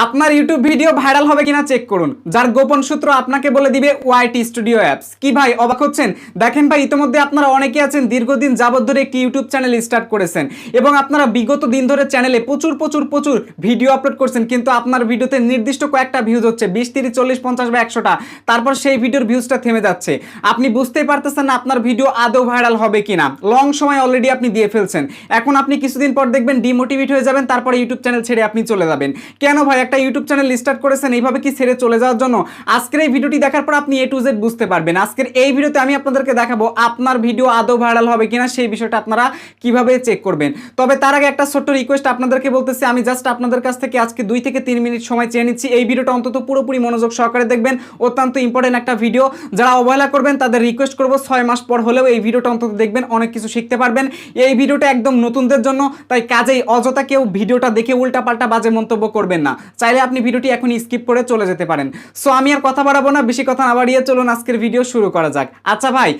আপনার YouTube video viral হবে কিনা চেক করুন, যার গোপন সূত্র আপনাকে বলে দিবে ওয়াইটি স্টুডিও অ্যাপস। কি ভাই অবাক হচ্ছেন? দেখেন ভাই, ইতিমধ্যে আপনারা অনেকে আছেন দীর্ঘদিন যাবত ধরে একটি ইউটিউব চ্যানেল স্টার্ট করেছেন এবং আপনারা বিগত দিন ধরে চ্যানেলে প্রচুর প্রচুর প্রচুর ভিডিও আপলোড করছেন, কিন্তু আপনার ভিডিওতে নির্দিষ্ট কয়েকটা ভিউজ হচ্ছে 20, 30, 40, 50 বা 100টা, তারপর সেই ভিডিওর ভিউজটা থেমে যাচ্ছে। আপনি বুঝতেই পারতেছেন না আপনার ভিডিও আদৌ ভাইরাল হবে কিনা। লং সময় অলরেডি আপনি দিয়ে ফেলছেন, এখন আপনি কিছুদিন পর দেখবেন ডিমোটিভেট হয়ে যাবেন, তারপরে ইউটিউব চ্যানেল ছেড়ে আপনি চলে যাবেন। কেন ভাই? একটা ইউটিউব চ্যানেল স্টার্ট করেছেন এইভাবে কি ছেড়ে চলে যাওয়ার জন্য? আজকের এই ভিডিওটি দেখার পর আপনি A to Z বুঝতে পারবেন। আজকের এই ভিডিওতে আমি আপনাদেরকে দেখাবো আপনার ভিডিও আদৌ ভাইরাল হবে কিনা, সেই বিষয়টা আপনারা কিভাবে চেক করবেন। তবে তার আগে একটা ছোট্ট রিকোয়েস্ট আপনাদেরকে বলতেছি, আমি জাস্ট আপনাদের কাছ থেকে আজকে 2 থেকে 3 মিনিট সময় চেয়ে নিচ্ছি। এই ভিডিওটা অন্তত পুরোপুরি মনোযোগ সহকারে দেখবেন, অত্যন্ত ইম্পর্টেন্ট একটা ভিডিও। যারা অবহেলা করবেন তাদের রিকোয়েস্ট করবো 6 মাস পর হলেও এই ভিডিওটা অন্তত দেখবেন, অনেক কিছু শিখতে পারবেন। এই ভিডিওটা একদম নতুনদের জন্য, তাই কাজেই অযথা কেউ ভিডিওটা দেখে উল্টাপাল্টা বাজে মন্তব্য করবেন না। চাইলে আপনি ভিডিওটি এখন স্কিপ করে চলে যেতে পারেন। সো আমি আর কথা বাড়াবো না, বেশি কথা না বাড়িয়ে চলুন আজকের ভিডিও শুরু করা যাক। আচ্ছা ভাই,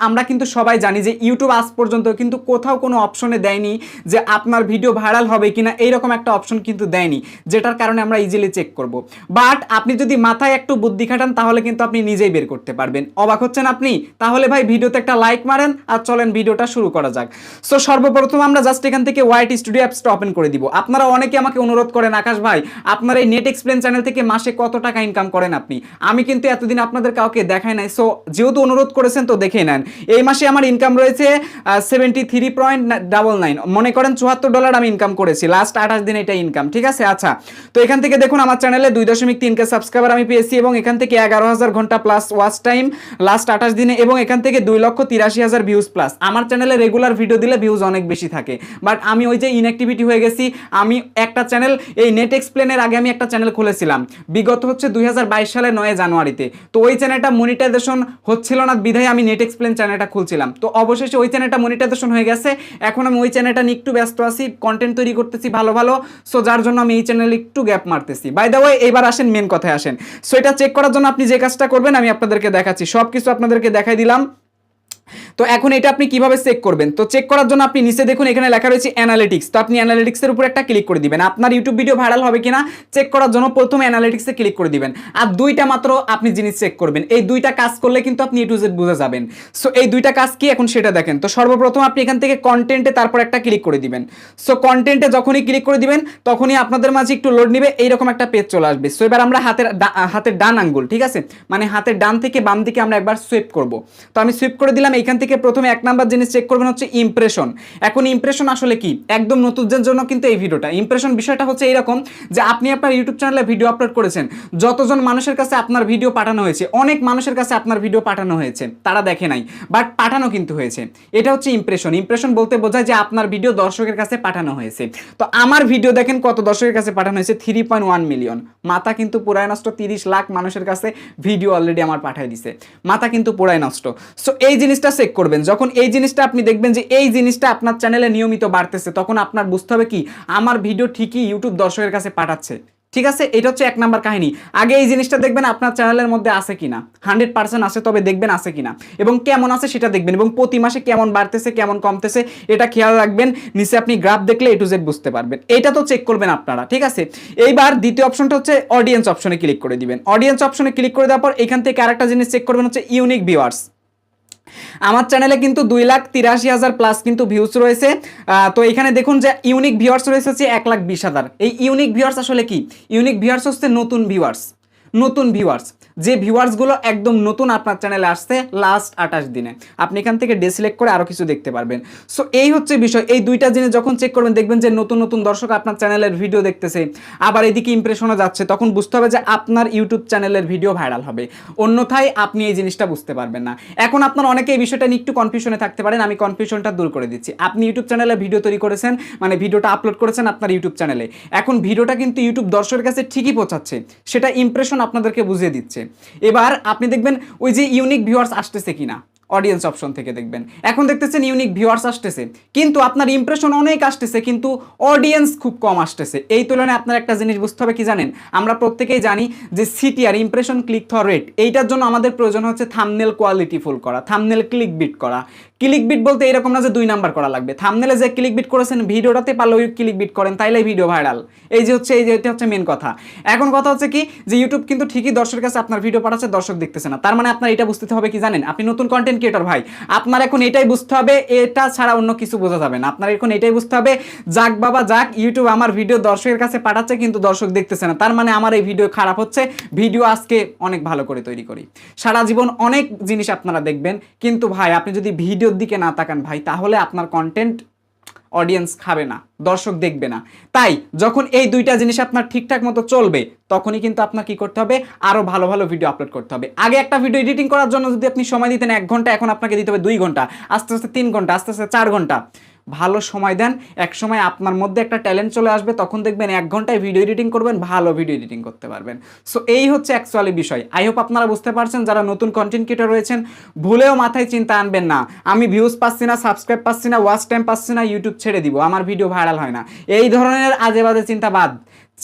আমরা কিন্তু সবাই জানি যে ইউটিউব আজ পর্যন্ত কিন্তু কোথাও কোনো অপশনে দেয়নি যে আপনার ভিডিও ভাইরাল হবে কিনা, এইরকম একটা অপশন কিন্তু দেয়নি, যেটার কারণে আমরা ইজিলি চেক করব। বাট আপনি যদি মাথায় একটু বুদ্ধি খাটান তাহলে কিন্তু আপনি নিজেই বের করতে পারবেন। অবাক হচ্ছেন আপনি? তাহলে ভাই ভিডিওতে একটা লাইক মারেন আর চলেন ভিডিওটা শুরু করা যাক। সো সর্বপ্রথম আমরা জাস্ট এখান থেকে ওয়াইটি স্টুডিও অ্যাপসটা ওপেন করে দিব। আপনারা অনেকে আমাকে অনুরোধ করেন, আকাশ ভাই আপনার এই নেট এক্সপ্লেন চ্যানেল থেকে মাসে কত টাকা ইনকাম করেন আপনি? আমি কিন্তু এতদিন আপনাদের কাউকে দেখাই নাই। সো যেহেতু অনুরোধ করেছেন তো দেখে নেন। এই মাসে আমার ইনকাম রয়েছে 73.99, মনে করেন $74 আমি ইনকাম করেছি লাস্ট 28 দিনে, এটা ইনকাম। ঠিক আছে? আচ্ছা, তো এখান থেকে দেখুন আমার চ্যানেলে 2.3K সাবস্ক্রাইবার আমি পেয়েছি এবং এখান থেকে 11,000 ঘন্টা প্লাস ওয়াচ টাইম লাস্ট 28 দিনে এবং এখান থেকে 2,83,000 ভিউজ প্লাস। আমার চ্যানেলে রেগুলার ভিডিও দিলে ভিউজ অনেক বেশি থাকে, বাট আমি ওই যে ইনঅ্যাক্টিভিটি হয়ে গেছি। আমি একটা চ্যানেল, এই নেট এক্সপ্লেনের আগে আমি একটা চ্যানেল খুলেছিলাম বিগত হচ্ছে 2022 সালের 9 জানুয়ারিতে। তো ওই চ্যানেলটা মনিটাইজেশন হচ্ছিল না বিধায় আমি নেট এক্সপ্লেন চ্যানেলটা খুলছিলাম। তো অবশেষে ওই চ্যানেলটা মনিটাইজেশন হয়ে গেছে। এখন আমি ওই চ্যানেলটা নিয়ে একটু ব্যস্ত আছি, কন্টেন্ট তৈরি করতেছি ভালো ভালো। সো যার জন্য আমি এই চ্যানেলে একটু গ্যাপ মারতেছি। বাই দ্য ওয়ে, এবার আসেন মেন কথায় আসেন। সো এটা চেক করার জন্য আপনি যে কাজটা করবেন আমি আপনাদেরকে দেখাচ্ছি, সব কিছু আপনাদেরকে দেখাই দিলাম। তো এখন এটা আপনি কিভাবে চেক করবেন? তো চেক করার জন্য আপনি নিচে দেখুন এখানে লেখা রয়েছে অ্যানালিটিক্স। তো আপনি অ্যানালিটিক্সের উপর একটা ক্লিক করে দিবেন। আপনার ইউটিউব ভিডিও ভাইরাল হবে কিনা চেক করার জন্য প্রথমে অ্যানালিটিক্সে ক্লিক করে দিবেন। আর দুইটা মাত্র আপনি জিনিস চেক করবেন, এই দুইটা কাজ করলে কিন্তু আপনি A to Z বুঝে যাবেন। সো এই দুইটা কাজ কি এখন সেটা দেখেন। তো সর্বপ্রথম আপনি এখান থেকে কন্টেন্টে তারপর একটা ক্লিক করে দিবেন। সো কন্টেন্টে যখনই ক্লিক করে দিবেন তখনই আপনাদের মাঝে একটু লোড নেবে, এইরকম একটা পেজ চলে আসবে। সো এবার আমরা হাতের ডান আঙ্গুল, ঠিক আছে, মানে হাতের ডান থেকে বাম দিকে আমরা একবার সুইপ করব। তো আমি সুইপ করে দিলাম। এইখান থেকে প্রথমে 1 নাম্বার জিনিস চেক করবেন হচ্ছে ইমপ্রেশন। এখন ইমপ্রেশন আসলে কি? একদম নতুনদের জন্য কিন্তু এই ভিডিওটা। ইমপ্রেশন বিষয়টা হচ্ছে এরকম যে আপনি আপনার ইউটিউব চ্যানেলে ভিডিও আপলোড করেছেন, যতজন মানুষের কাছে আপনার ভিডিও পাঠানো হয়েছে, অনেক মানুষের কাছে আপনার ভিডিও পাঠানো হয়েছে, তারা দেখে নাই বাট পাঠানো কিন্তু হয়েছে। এটা হচ্ছে ইমপ্রেশন। ইমপ্রেশন বলতে বোঝায় যে আপনার ভিডিও দর্শকের কাছে পাঠানো হয়েছে। তো আমার ভিডিও দেখেন কত দর্শকের কাছে পাঠানো হয়েছে, 3.1 মিলিয়ন। মাথা কিন্তু পুরাই নষ্ট। 30 লাখ মানুষের কাছে ভিডিও অলরেডি আমার পাঠিয়ে দিছে, মাথা কিন্তু পুরাই নষ্ট। সো এই জিনিসটা চেক করবেন। যখন এই জিনিসটা আপনি দেখবেন যে এই জিনিসটা আপনার চ্যানেলে নিয়মিত বাড়তেছে, তখন আপনার বুঝতে হবে কি আমার ভিডিও ঠিকই ইউটিউব দর্শকের কাছে পাঠাচ্ছে। ঠিক আছে? এটা হচ্ছে 1 নাম্বার কাহিনী। আগে এই জিনিসটা দেখবেন আপনার চ্যানেলের মধ্যে আছে কিনা। 100% আছে, তবে দেখবেন আছে কিনা এবং কেমন আছে সেটা দেখবেন, এবং প্রতি মাসে কেমন বাড়তেছে কেমন কমতেছে এটা খেয়াল রাখবেন। নিচে আপনি গ্রাফ দেখলে A to Z বুঝতে পারবেন। এটা তো চেক করবেন আপনারা। ঠিক আছে? এইবার দ্বিতীয় অপশনটা হচ্ছে অডিয়েন্স অপশনে ক্লিক করে দিবেন। অডিয়েন্স অপশনে ক্লিক করে দেওয়ার পর এখান থেকে আরেকটা জিনিস চেক করবেন হচ্ছে ইউনিক ভিউয়ার্স। আমার চ্যানেলে কিন্তু 2,83,000 প্লাস কিন্তু ভিউজ রয়েছে। তো এখানে দেখুন যে ইউনিক ভিউয়ার্স রয়েছে হচ্ছে 1,20,000। এই ইউনিক ভিউয়ার্স আসলে কি? ইউনিক ভিউয়ার্স হচ্ছে নতুন ভিউয়ার্স। নতুন ভিউয়ার্স, যে ভিউয়ার্সগুলো একদম নতুন আপনার চ্যানেলে আসছে লাস্ট 28 দিনে। আপনি এখান থেকে ডিসিলেক্ট করে আরও কিছু দেখতে পারবেন। সো এই হচ্ছে বিষয়। এই দুইটা জিনিস যখন চেক করবেন দেখবেন যে নতুন নতুন দর্শক আপনার চ্যানেলের ভিডিও দেখতেছে, আবার এদিকে ইমপ্রেশনও যাচ্ছে, তখন বুঝতে হবে যে আপনার ইউটিউব চ্যানেলের ভিডিও ভাইরাল হবে। অন্যথায় আপনি এই জিনিসটা বুঝতে পারবেন না। এখন আপনার অনেকে এই বিষয়টা নিয়ে একটু কনফিউশনে থাকতে পারেন, আমি কনফিউশনটা দূর করে দিচ্ছি। আপনি ইউটিউব চ্যানেলে ভিডিও তৈরি করেছেন, মানে ভিডিওটা আপলোড করেছেন আপনার ইউটিউব চ্যানেলে, এখন ভিডিওটা কিন্তু ইউটিউব দর্শকের কাছে ঠিকই পৌঁছাচ্ছে, সেটা ইমপ্রেশন আপনাদেরকে বুঝিয়ে দিচ্ছে। এবার আপনি দেখবেন ওই যে ইউনিক ভিউয়ার্স আসতেছে কিনা, অডিয়েন্স অপশন থেকে দেখবেন। এখন দেখতেছেন ইউনিক ভিউয়ার্স আসতেছে, কিন্তু আপনার ইমপ্রেশন অনেক আসতেছে, কিন্তু অডিয়েন্স খুব কম আসতেছে। এই তুলনায় আপনার একটা জিনিস বুঝতে হবে কি জানেন? আমরা প্রত্যেকেই জানি যে CTR, impression click through rate, এইটার জন্য আমাদের প্রয়োজন হচ্ছে থাম্বনেল কোয়ালিটি ফুল করা, থাম্বনেল ক্লিক বিট করা। ক্লিক বিট বলতে এরকম না যে 2 নাম্বার করা লাগবে, থাম্বনেলে যে ক্লিক বিট করেছেন ভিডিওটাতে পারলে ওই ক্লিক বিট করেন, তাইলে ভিডিও ভাইরাল। এটা হচ্ছে মেন কথা। এখন কথা হচ্ছে কি যে ইউটিউব কিন্তু ঠিকই দর্শকের কাছে আপনার ভিডিও পাঠাচ্ছে, দর্শক দেখতেছে না, তার মানে আপনার এটা বুঝতে হবে কি জানেন, আপনি নতুন কন্টেন্ট ক্রিয়েটর ভাই, আপনার এখন এটাই বুঝতে হবে, এটা ছাড়া অন্য কিছু বোঝা যাবে না। আপনার এখন এটাই বুঝতে হবে, যাক বাবা যাক, ইউটিউব আমার ভিডিও দর্শকের কাছে পাঠাচ্ছে কিন্তু দর্শক দেখতেছে না, তার মানে আমার এই ভিডিও খারাপ হচ্ছে, ভিডিও আজকে অনেক ভালো করে তৈরি করি। সারা জীবন অনেক জিনিস আপনারা দেখবেন, কিন্তু ভাই আপনি যদি ভিডিওর দিকে না তাকান ভাই, তাহলে আপনার কন্টেন্ট অডিয়েন্স খাবে না, দর্শক দেখবে না। তাই যখন এই দুইটা জিনিস আপনার ঠিকঠাক মতো চলবে, তখনই কিন্তু আপনার কি করতে হবে, আরো ভালো ভালো ভিডিও আপলোড করতে হবে। আগে একটা ভিডিও এডিটিং করার জন্য যদি আপনি সময় দিতেন 1 ঘন্টা, এখন আপনাকে দিতে হবে 2 ঘন্টা, আস্তে আস্তে 3 ঘন্টা, আস্তে আস্তে 4 ঘন্টা। ভালো সময় দেন, এক সময় আপনার মধ্যে একটা ট্যালেন্ট চলে আসবে, তখন দেখবেন 1 ঘন্টায় ভিডিও এডিটিং করবেন, ভালো ভিডিও এডিটিং করতে পারবেন। সো এই হচ্ছে অ্যাকচুয়ালি বিষয়। আই হোপ আপনারা বুঝতে পারছেন। যারা নতুন কন্টেন্ট ক্রিয়েটর রয়েছেন, ভুলেও মাথায় চিন্তা আনবেন না আমি ভিউজ পাচ্ছি না, সাবস্ক্রাইব পাচ্ছি না, ওয়াচ টাইম পাচ্ছি না, ইউটিউব ছেড়ে দিব, আমার ভিডিও ভাইরাল হয় না, এই ধরনের আজে বাজে চিন্তা বাদ।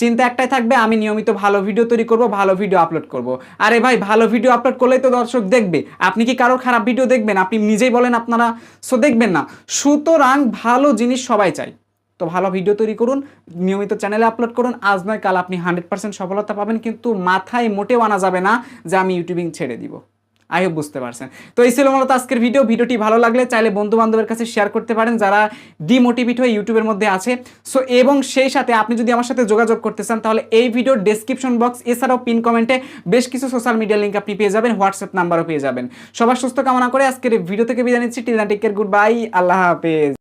চিন্তা একটাই থাকবে, আমি নিয়মিত ভালো ভিডিও তৈরি করব, ভালো ভিডিও আপলোড করব। আরে ভাই, ভালো ভিডিও আপলোড করলেই তো দর্শক দেখবে, আপনি কি কারো খারাপ ভিডিও দেখবেন? আপনি নিজেই বলেন, আপনারা সো দেখবেন না। সুতরাং ভালো জিনিস সবাই চায়, তো ভালো ভিডিও তৈরি করুন, নিয়মিত চ্যানেলে আপলোড করুন, আজ নয় কাল আপনি 100% সফলতা পাবেন, কিন্তু মাথায় মোটেও আনা যাবে না যে আমি ইউটিউবিং ছেড়ে দিব। আই হোপ বুঝতে পারছেন। তো এই ছিল মূলত আজকের ভিডিওটি ভালো লাগলে চাইলে বন্ধু বান্ধবের কাছে শেয়ার করতে পারেন যারা ডিমোটিভেট হয়ে ইউটিউবের মধ্যে আছে। সো এবং সেই সাথে আপনি যদি আমার সাথে যোগাযোগ করতে চান, তাহলে এই ভিডিওর ডেসক্রিপশন বক্স এছাড়াও পিন কমেন্টে বেশ কিছু সোশ্যাল মিডিয়া লিঙ্ক আপনি পেয়ে যাবেন, হোয়াটসঅ্যাপ নাম্বারও পেয়ে যাবেন। সবার সুস্থ কামনা করে আজকের ভিডিও থেকে বিদায় নিচ্ছি। Till then take care, goodbye, আল্লাহ হাফেজ।